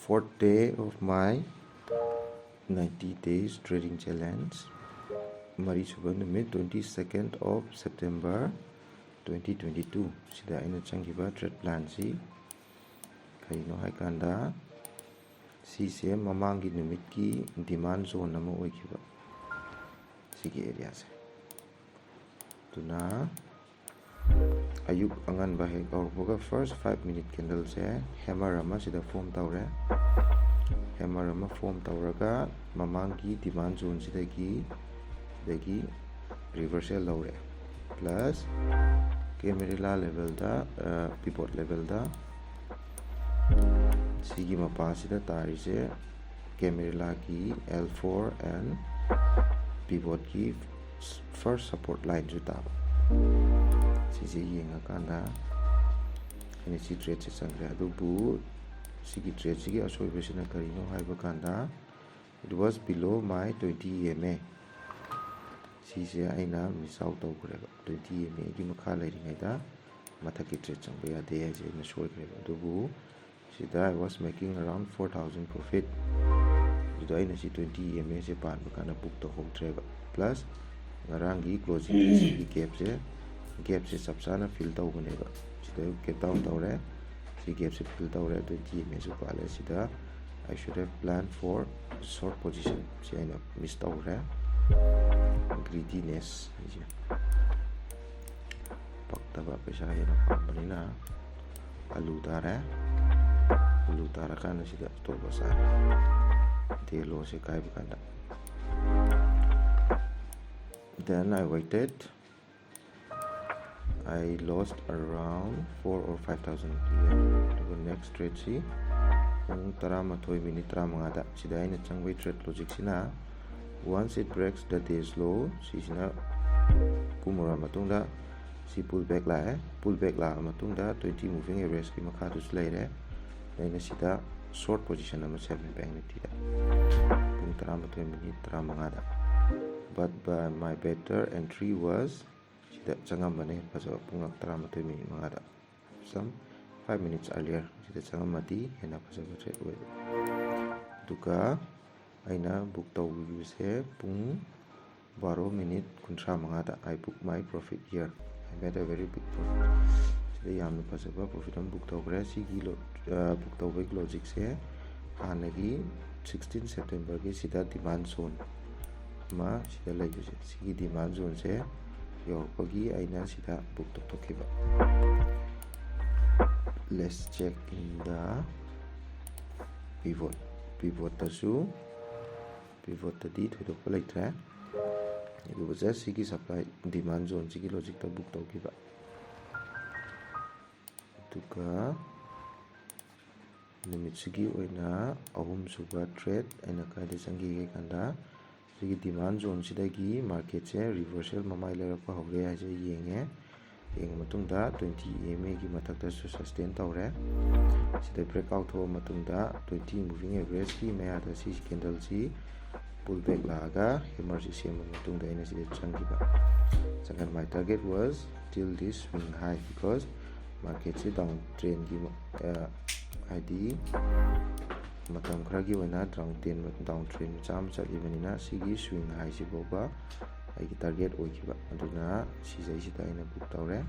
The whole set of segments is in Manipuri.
fourth day of my 90 days trading challenge. Mari suba numit 22nd of September 2022. Sida aina changiba trade plan si kaino hai kanda si se mamangi numit ki demand zone nama oikiba sigi area se tuna ayuk angan bahe gaurboga first 5 minute candle se hammer ama sida form tawre hammer ama form tawraga mamangi demand zone sidagi reversal laure plus camera level da pivot level da sigi mapa sida tari se camera ki L4 and pivot ki first support line ju taba sisi yenga kanda ini si trade se sangre adubu sigi trade sigi asoi besina karino haiba kanda it was below my 20 EMA sisi aina miss out tawgreba 20 EMA gi makha leiringaida mathaki trade changba yade aje na soigreba adubu sida I was making around 4,000 profit juda aina si 20 EMA se pan bakana book to home trade plus ngarangi closing si gap se sabsana fill tawguneba sida gap down tawre si gap se fill tawre 20 EMA su pale sida I should have planned for short position si aina miss tawre greediness paktaba pesa yana pambanina alu tarakan sida touba sa delo se kai bukanda then I waited. I lost around 4 or 5,000 yen to the next trade si kung taramathoi minute ramangada sida aina changway trade logic sina once it breaks the day's low si sina kumura matungda si pullback la matungda 20 moving average ki makhadu slaire aina sida short position ama 7 bank nitida kung taramathoi minute ramangada but by my better entry was sida changamane pasaba pungak taramathoi minute mangada some 5 minutes earlier sida changamati hena pasaba trade way duka aina book tawbi se pung 12 minute kuntra mangada I book my profit here. I made a very big profit sida yamna pasaba profit am book tawgra si gilo book tawbai logic se hanagi 16 September ki sida demand zone ma sida laibuse sigi demand zone se yorpagi aina sida book tokiba. Let's check in the pivot tasu pivot tadi thudokpa leitra idu baja sigi supply demand zone sigi logic ta book tokiba tuka numit sigi oina ahum suba trade aina kaide sangi kanda sigi demand zone sidagi market se reversal mamai lerakpa hore aje yenge matungda 20 EMA gi mathakta sustain tawre sida breakout ho matungda 20 moving average ki maya da si candle si pullback laga hammer si same matungda ina sida changiba second my target was till this swing high because market si down trend gi ID matam khragi wana down trend cham chalibanina sigi swing high si boba ai target oikiba aduna sijai sida ina book tawre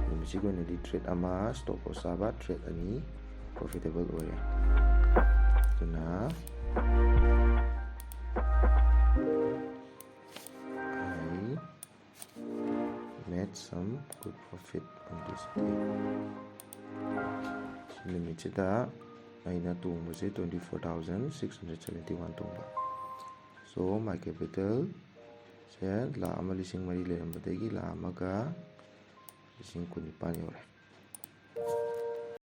nimisi gona di trade ama stop osaba trade ani profitable ore aduna I made some good profit on this day limit da aina tungba se 24,671 tungba so my capital se la ama lising mari lerambadagi la amaga lising 19 yore